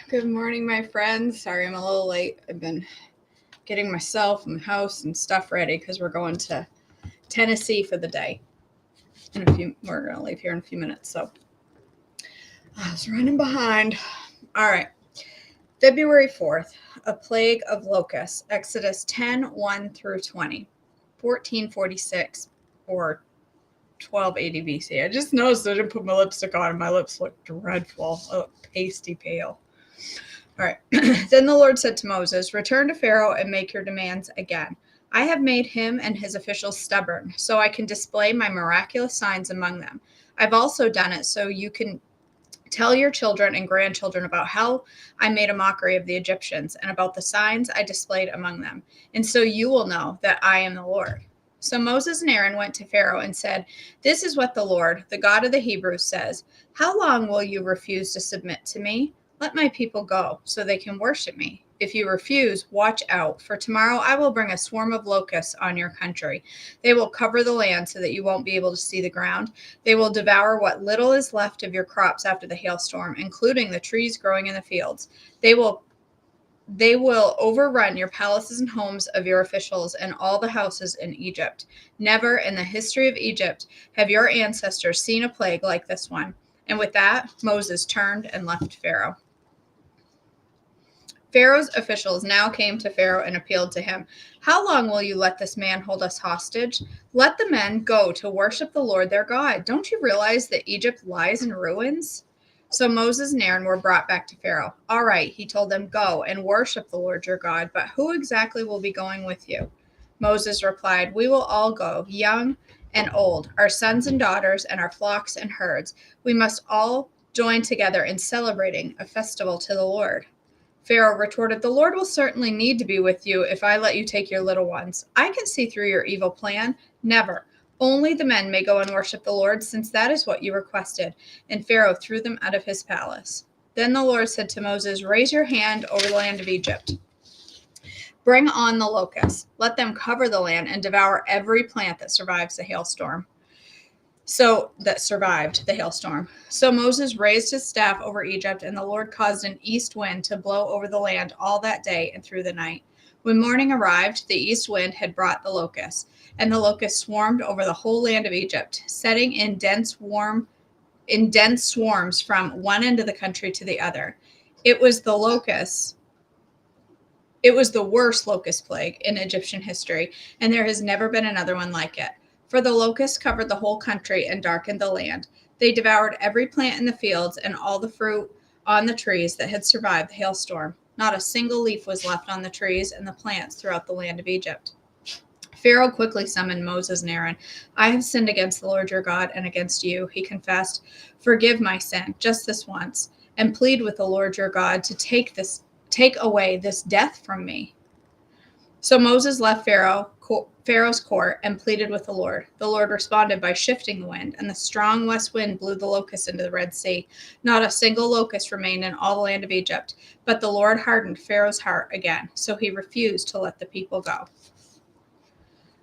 Good morning, my friends. Sorry I'm a little late. I've been getting myself and the house and stuff ready because we're going to Tennessee for the day. We're going to leave here in a few minutes. So I was running behind. All right. February 4th, a plague of locusts, Exodus 10:1 through 20, 1446 or 1280 BC. I just noticed I didn't put my lipstick on and my lips look dreadful. Oh, pasty pale. All right. Then the Lord said to Moses, "Return to Pharaoh and make your demands again. I have made him and his officials stubborn, so I can display my miraculous signs among them. I've also done it so you can tell your children and grandchildren about how I made a mockery of the Egyptians and about the signs I displayed among them. And so you will know that I am the Lord." So Moses and Aaron went to Pharaoh and said, "This is what the Lord, the God of the Hebrews, says. How long will you refuse to submit to me? Let my people go so they can worship me. If you refuse, watch out, for tomorrow I will bring a swarm of locusts on your country. They will cover the land so that you won't be able to see the ground. They will devour what little is left of your crops after the hailstorm, including the trees growing in the fields. They will overrun your palaces and homes of your officials and all the houses in Egypt. Never in the history of Egypt have your ancestors seen a plague like this one." And with that, Moses turned and left Pharaoh. Pharaoh's officials now came to Pharaoh and appealed to him. "How long will you let this man hold us hostage? Let the men go to worship the Lord their God. Don't you realize that Egypt lies in ruins?" So Moses and Aaron were brought back to Pharaoh. "All right," he told them, "go and worship the Lord your God, but who exactly will be going with you?" Moses replied, "We will all go, young and old, our sons and daughters, and our flocks and herds. We must all join together in celebrating a festival to the Lord." Pharaoh retorted, "The Lord will certainly need to be with you if I let you take your little ones. I can see through your evil plan. Never. Only the men may go and worship the Lord, since that is what you requested." And Pharaoh threw them out of his palace. Then the Lord said to Moses, "Raise your hand over the land of Egypt. Bring on the locusts. Let them cover the land and devour every plant that survives the hailstorm." So Moses raised his staff over Egypt, and the Lord caused an east wind to blow over the land all that day and through the night. When morning arrived, the east wind had brought the locusts, and the locusts swarmed over the whole land of Egypt, setting in dense swarms from one end of the country to the other. It was the worst locust plague in Egyptian history, and there has never been another one like it. For the locusts covered the whole country and darkened the land. They devoured every plant in the fields and all the fruit on the trees that had survived the hailstorm. Not a single leaf was left on the trees and the plants throughout the land of Egypt. Pharaoh quickly summoned Moses and Aaron. "I have sinned against the Lord your God and against you," he confessed. "Forgive my sin, just this once, and plead with the Lord your God to take away this death from me." So Moses left Pharaoh's court and pleaded with the Lord. The Lord responded by shifting the wind, and the strong west wind blew the locusts into the Red Sea. Not a single locust remained in all the land of Egypt, but the Lord hardened Pharaoh's heart again, so he refused to let the people go.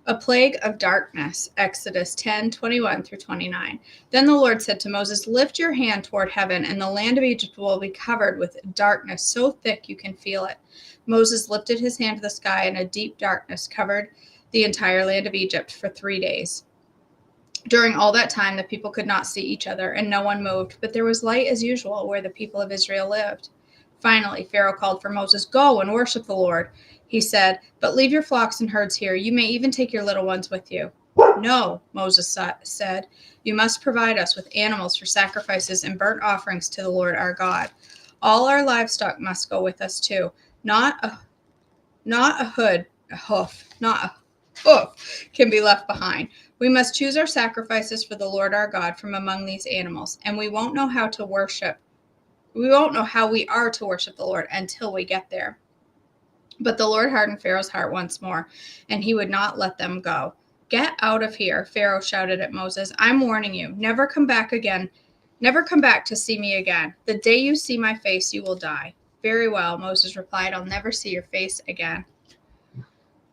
A plague of darkness, Exodus 10:21 through 29. Then the Lord said to Moses, "Lift your hand toward heaven, and the land of Egypt will be covered with darkness so thick you can feel it." Moses lifted his hand to the sky, and a deep darkness covered the entire land of Egypt for 3 days. During all that time, the people could not see each other, and no one moved, but there was light as usual where the people of Israel lived. Finally, Pharaoh called for Moses, "Go and worship the Lord," he said, "but leave your flocks and herds here. You may even take your little ones with you." "No," Moses said, "you must provide us with animals for sacrifices and burnt offerings to the Lord our God. All our livestock must go with us too. Not a hoof can be left behind. We must choose our sacrifices for the Lord our God from among these animals, and we won't know how we are to worship the Lord until we get there." But the Lord hardened Pharaoh's heart once more, and he would not let them go. "Get out of here," Pharaoh shouted at Moses. "I'm warning you. Never come back to see me again. The day you see my face, you will die." "Very well," Moses replied. "I'll never see your face again."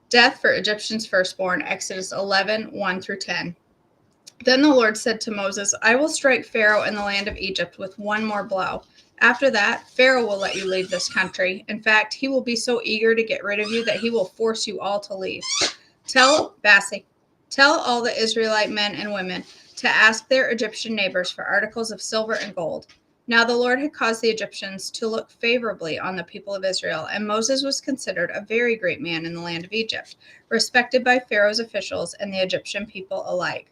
Death for Egyptians' firstborn, Exodus 11:1 through 10. Then the Lord said to Moses, "I will strike Pharaoh and the land of Egypt with one more blow. After that, Pharaoh will let you leave this country. In fact, he will be so eager to get rid of you that he will force you all to leave. Tell all the Israelite men and women to ask their Egyptian neighbors for articles of silver and gold. Now the Lord had caused the Egyptians to look favorably on the people of Israel, and Moses was considered a very great man in the land of Egypt, respected by Pharaoh's officials and the Egyptian people alike.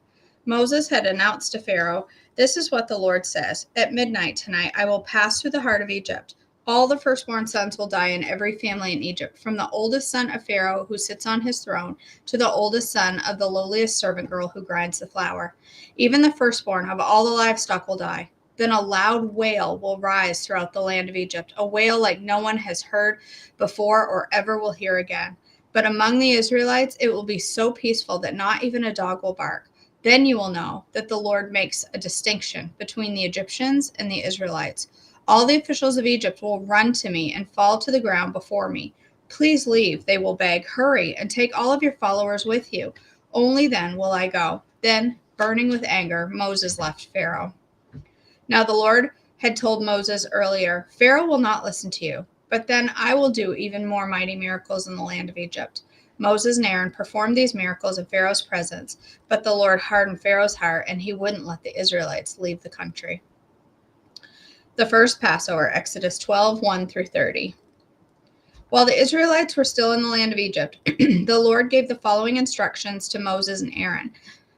Moses had announced to Pharaoh, "This is what the Lord says. At midnight tonight I will pass through the heart of Egypt. All the firstborn sons will die in every family in Egypt, from the oldest son of Pharaoh who sits on his throne to the oldest son of the lowliest servant girl who grinds the flour. Even the firstborn of all the livestock will die. Then a loud wail will rise throughout the land of Egypt, a wail like no one has heard before or ever will hear again. But among the Israelites it will be so peaceful that not even a dog will bark. Then you will know that the Lord makes a distinction between the Egyptians and the Israelites. All the officials of Egypt will run to me and fall to the ground before me. Please leave, they will beg. Hurry and take all of your followers with you. Only then will I go." Then, burning with anger, Moses left Pharaoh. Now the Lord had told Moses earlier, "Pharaoh will not listen to you, but then I will do even more mighty miracles in the land of Egypt." Moses and Aaron performed these miracles in Pharaoh's presence, but the Lord hardened Pharaoh's heart, and he wouldn't let the Israelites leave the country. The first Passover, Exodus 12:1-30. While the Israelites were still in the land of Egypt, the Lord gave the following instructions to Moses and Aaron.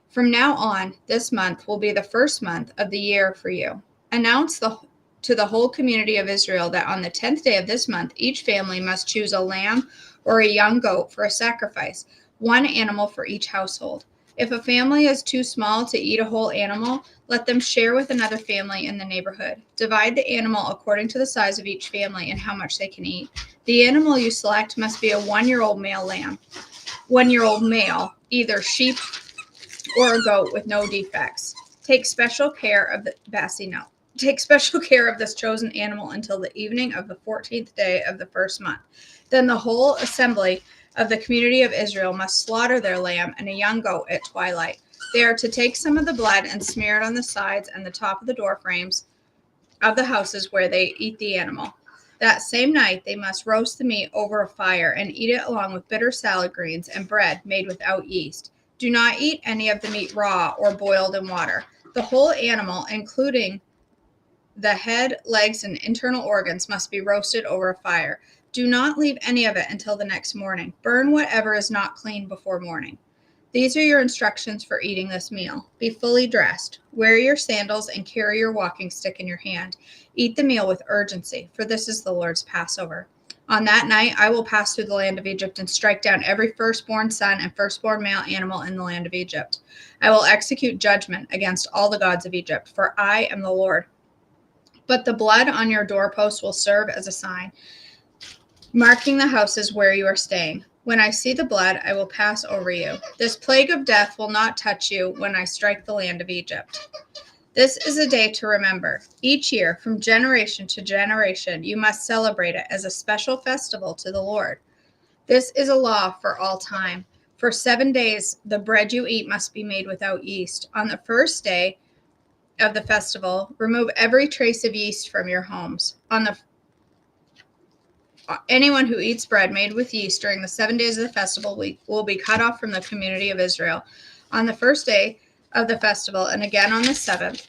"From now on, this month will be the first month of the year for you. Announce to the whole community of Israel that on the 10th day of this month, each family must choose a lamb or a young goat for a sacrifice, one animal for each household. If a family is too small to eat a whole animal, let them share with another family in the neighborhood. Divide the animal according to the size of each family and how much they can eat. The animal you select must be a 1-year-old male lamb, 1-year-old male, either sheep or a goat with no defects. Take special care of this chosen animal until the evening of the 14th day of the first month. Then the whole assembly of the community of Israel must slaughter their lamb and a young goat at twilight. They are to take some of the blood and smear it on the sides and the top of the door frames of the houses where they eat the animal. That same night they must roast the meat over a fire and eat it along with bitter salad greens and bread made without yeast. Do not eat any of the meat raw or boiled in water. The whole animal, including the head, legs, and internal organs, must be roasted over a fire. Do not leave any of it until the next morning. Burn whatever is not clean before morning. These are your instructions for eating this meal. Be fully dressed. Wear your sandals and carry your walking stick in your hand. Eat the meal with urgency, for this is the Lord's Passover. On that night, I will pass through the land of Egypt and strike down every firstborn son and firstborn male animal in the land of Egypt. I will execute judgment against all the gods of Egypt, for I am the Lord. But the blood on your doorposts will serve as a sign, marking the houses where you are staying. When I see the blood, I will pass over you. This plague of death will not touch you when I strike the land of Egypt. This is a day to remember. Each year, from generation to generation, you must celebrate it as a special festival to the Lord. This is a law for all time. For 7 days, the bread you eat must be made without yeast. On the first day of the festival, remove every trace of yeast from your homes. Anyone who eats bread made with yeast during the 7 days of the festival will be cut off from the community of Israel. On the first day of the festival, and again on the 7th,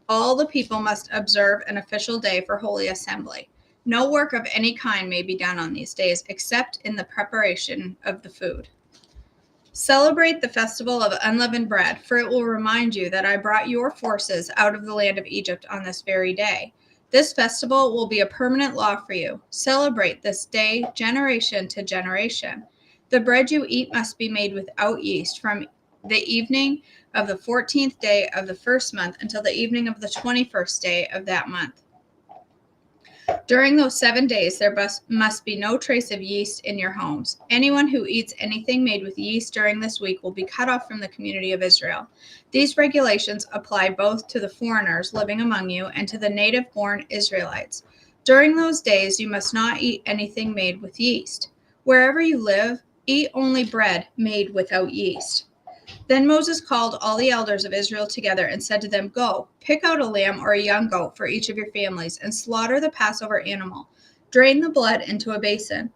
all the people must observe an official day for holy assembly. No work of any kind may be done on these days except in the preparation of the food. Celebrate the festival of unleavened bread, for it will remind you that I brought your forces out of the land of Egypt on this very day. This festival will be a permanent law for you. Celebrate this day generation to generation. The bread you eat must be made without yeast from the evening of the 14th day of the first month until the evening of the 21st day of that month. During those 7 days, there must be no trace of yeast in your homes. Anyone who eats anything made with yeast during this week will be cut off from the community of Israel. These regulations apply both to the foreigners living among you and to the native-born Israelites. During those days, you must not eat anything made with yeast. Wherever you live, eat only bread made without yeast. Then Moses called all the elders of Israel together and said to them, "Go, pick out a lamb or a young goat for each of your families and slaughter the Passover animal. Drain the blood into a basin.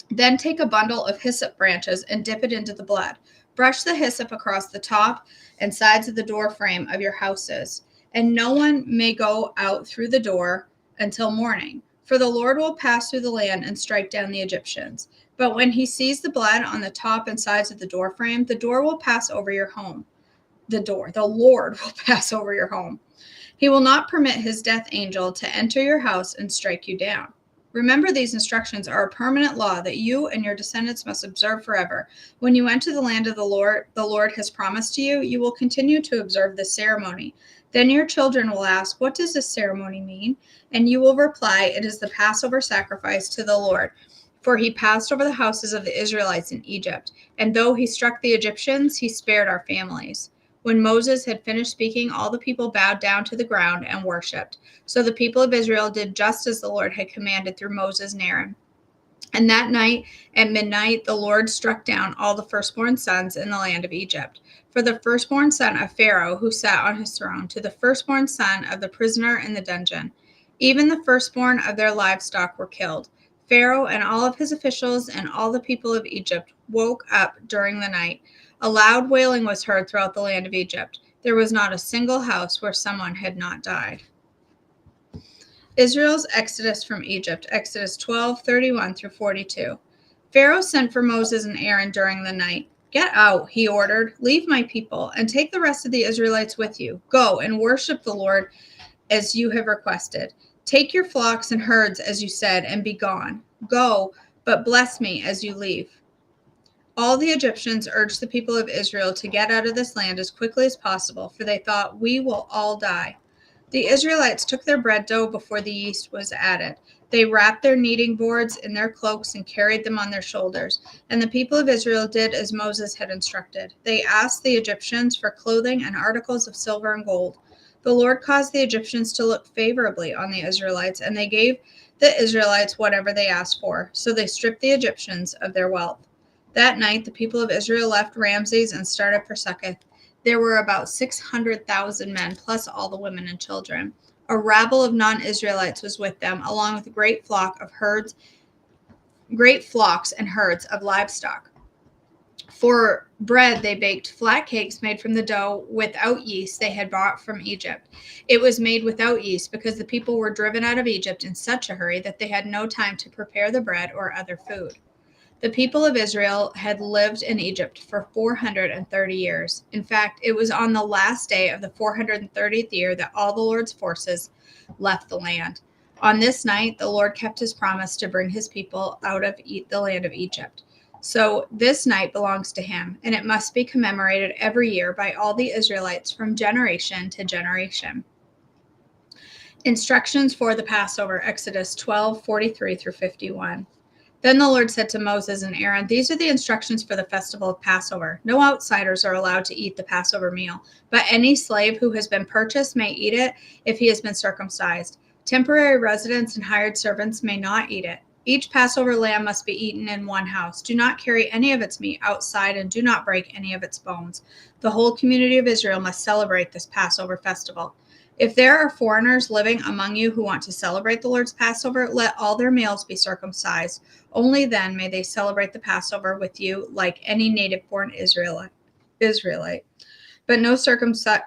Then take a bundle of hyssop branches and dip it into the blood. Brush the hyssop across the top and sides of the door frame of your houses, and no one may go out through the door until morning. For the Lord will pass through the land and strike down the Egyptians. But when he sees the blood on the top and sides of the door frame, the door will pass over your home. The Lord will pass over your home. He will not permit his death angel to enter your house and strike you down. Remember, these instructions are a permanent law that you and your descendants must observe forever. When you enter the land of the Lord has promised to you, you will continue to observe this ceremony. Then your children will ask, 'What does this ceremony mean?' And you will reply, 'It is the Passover sacrifice to the Lord. For he passed over the houses of the Israelites in Egypt, and though he struck the Egyptians, he spared our families.' When Moses had finished speaking, all the people bowed down to the ground and worshipped. So the people of Israel did just as the Lord had commanded through Moses and Aaron. And that night at midnight, the Lord struck down all the firstborn sons in the land of Egypt. For the firstborn son of Pharaoh who sat on his throne, to the firstborn son of the prisoner in the dungeon. Even the firstborn of their livestock were killed. Pharaoh and all of his officials and all the people of Egypt woke up during the night. A loud wailing was heard throughout the land of Egypt. There was not a single house where someone had not died. Israel's exodus from Egypt, Exodus 12:31 through 42. Pharaoh sent for Moses and Aaron during the night. "Get out," he ordered. "Leave my people and take the rest of the Israelites with you. Go and worship the Lord as you have requested. Take your flocks and herds as you said and be gone. Go, but bless me as you leave." All the Egyptians urged the people of Israel to get out of this land as quickly as possible, for they thought, "We will all die." The Israelites took their bread dough before the yeast was added. They wrapped their kneading boards in their cloaks and carried them on their shoulders. And the people of Israel did as Moses had instructed. They asked the Egyptians for clothing and articles of silver and gold. The Lord caused the Egyptians to look favorably on the Israelites, and they gave the Israelites whatever they asked for. So they stripped the Egyptians of their wealth. That night, the people of Israel left Ramses and started for Succoth. There were about 600,000 men, plus all the women and children. A rabble of non-Israelites was with them, along with a great flocks and herds of livestock. For bread, they baked flat cakes made from the dough without yeast they had brought from Egypt. It was made without yeast because the people were driven out of Egypt in such a hurry that they had no time to prepare the bread or other food. The people of Israel had lived in Egypt for 430 years. In fact, it was on the last day of the 430th year that all the Lord's forces left the land. On this night, the Lord kept his promise to bring his people out of the land of Egypt. So this night belongs to him, and it must be commemorated every year by all the Israelites from generation to generation. Instructions for the Passover, Exodus 12:43 through 51. Then the Lord said to Moses and Aaron, "These are the instructions for the festival of Passover. No outsiders are allowed to eat the Passover meal, but any slave who has been purchased may eat it if he has been circumcised. Temporary residents and hired servants may not eat it. Each Passover lamb must be eaten in one house. Do not carry any of its meat outside and do not break any of its bones. The whole community of Israel must celebrate this Passover festival. If there are foreigners living among you who want to celebrate the Lord's Passover, let all their males be circumcised. Only then may they celebrate the Passover with you like any native-born Israelite. But no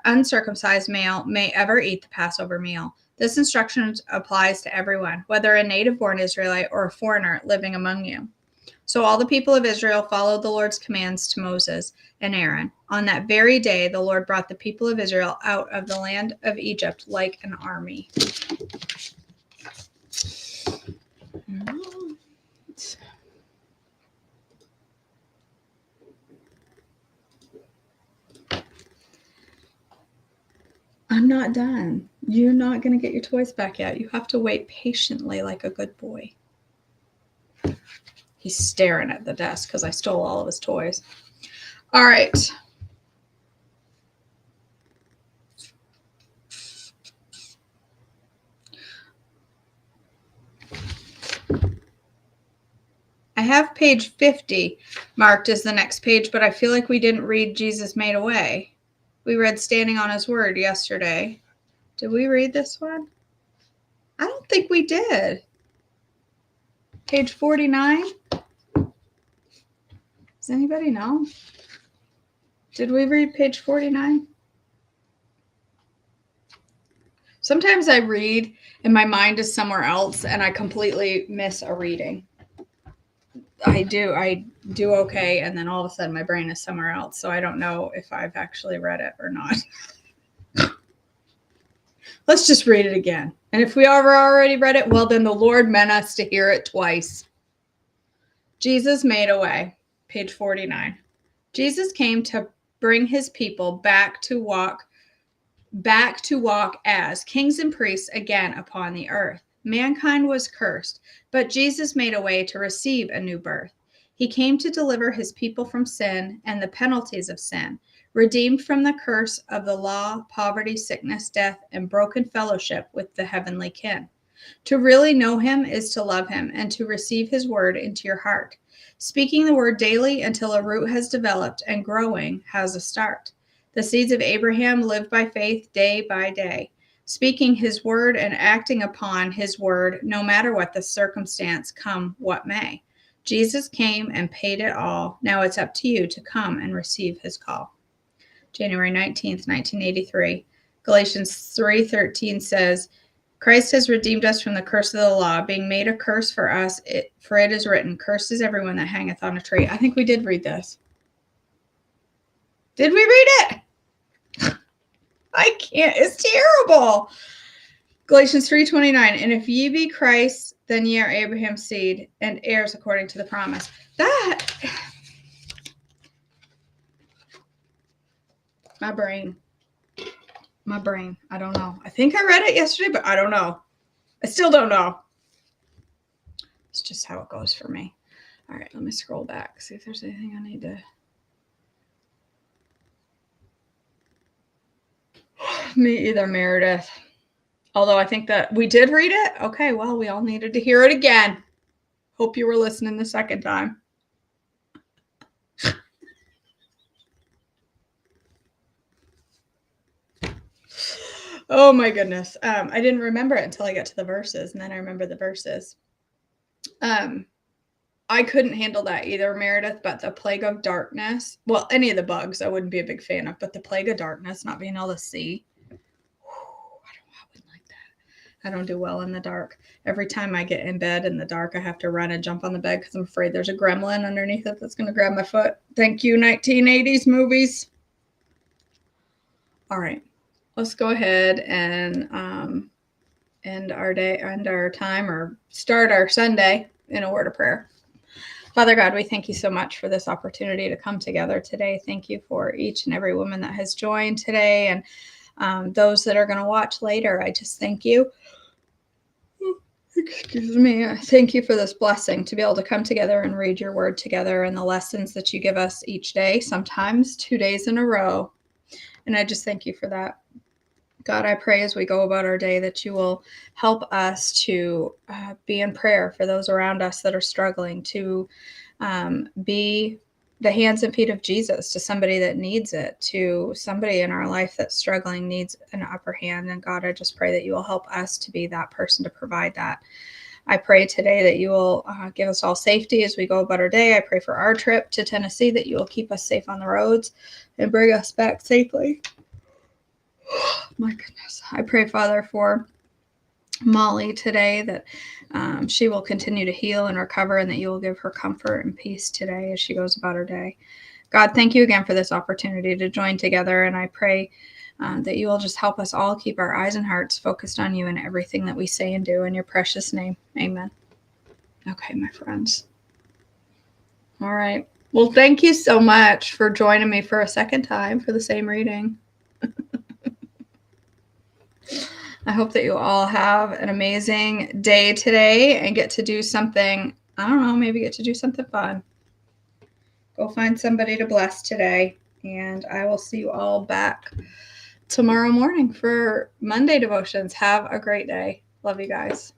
uncircumcised male may ever eat the Passover meal. This instruction applies to everyone, whether a native-born Israelite or a foreigner living among you." So all the people of Israel followed the Lord's commands to Moses and Aaron. On that very day, the Lord brought the people of Israel out of the land of Egypt like an army. I'm not done. You're not going to get your toys back yet. You have to wait patiently like a good boy. He's staring at the desk because I stole all of his toys. All right. I have page 50, marked as the next page, but I feel like we didn't read Jesus Made a Way. We read Standing on His Word yesterday. Did we read this one? I don't think we did. Page 49. Does anybody know? Did we read page 49? Sometimes I read and my mind is somewhere else and I completely miss a reading. I do okay, and then all of a sudden my brain is somewhere else, so I don't know if I've actually read it or not. Let's just read it again. And if we already read it, well, then the Lord meant us to hear it twice. Jesus made a way. Page 49. Jesus came to bring his people back to walk as kings and priests again upon the earth. Mankind was cursed, but Jesus made a way to receive a new birth. He came to deliver his people from sin and the penalties of sin, redeemed from the curse of the law, poverty, sickness, death, and broken fellowship with the heavenly kin. To really know him is to love him and to receive his word into your heart. Speaking the word daily until a root has developed and growing has a start. The seeds of Abraham lived by faith day by day, speaking his word and acting upon his word no matter what the circumstance, come what may. Jesus came and paid it all. Now it's up to you to come and receive his call. January 19th, 1983. Galatians 3:13 says, Christ has redeemed us from the curse of the law, being made a curse for us, for it is written, cursed is everyone that hangeth on a tree. I think we did read this. Did we read it? I can't. It's terrible. Galatians 3:29. And if ye be Christ, then ye are Abraham's seed and heirs according to the promise. My brain. I don't know. I think I read it yesterday, but I don't know. I still don't know. It's just how it goes for me. All right, let me scroll back. See if there's anything I need to. Me either, Meredith. Although I think that we did read it. Okay, well, we all needed to hear it again. Hope you were listening the second time. Oh my goodness. I didn't remember it until I got to the verses, and then I remember the verses. I couldn't handle that either, Meredith, but the plague of darkness, well, any of the bugs I wouldn't be a big fan of, but the plague of darkness, not being able to see, I wouldn't like that. I don't do well in the dark. Every time I get in bed in the dark, I have to run and jump on the bed because I'm afraid there's a gremlin underneath it that's going to grab my foot. Thank you, 1980s movies. All right, let's go ahead and end our day, end our time, or start our Sunday in a word of prayer. Father God, we thank you so much for this opportunity to come together today. Thank you for each and every woman that has joined today and those that are going to watch later. I just thank you. Excuse me. I thank you for this blessing to be able to come together and read your word together and the lessons that you give us each day, sometimes 2 days in a row. And I just thank you for that. God, I pray as we go about our day that you will help us to be in prayer for those around us that are struggling, to be the hands and feet of Jesus to somebody that needs it, to somebody in our life that's struggling, needs an upper hand. And God, I just pray that you will help us to be that person to provide that. I pray today that you will give us all safety as we go about our day. I pray for our trip to Tennessee that you will keep us safe on the roads and bring us back safely. My goodness. I pray, Father, for Molly today, that she will continue to heal and recover, and that you will give her comfort and peace today as she goes about her day. God, thank you again for this opportunity to join together, and I pray that you will just help us all keep our eyes and hearts focused on you in everything that we say and do. In your precious name, amen. Okay, my friends. All right. Well, thank you so much for joining me for a second time for the same reading. I hope that you all have an amazing day today and get to do something, I don't know, maybe get to do something fun. Go find somebody to bless today. And I will see you all back tomorrow morning for Monday devotions. Have a great day. Love you guys.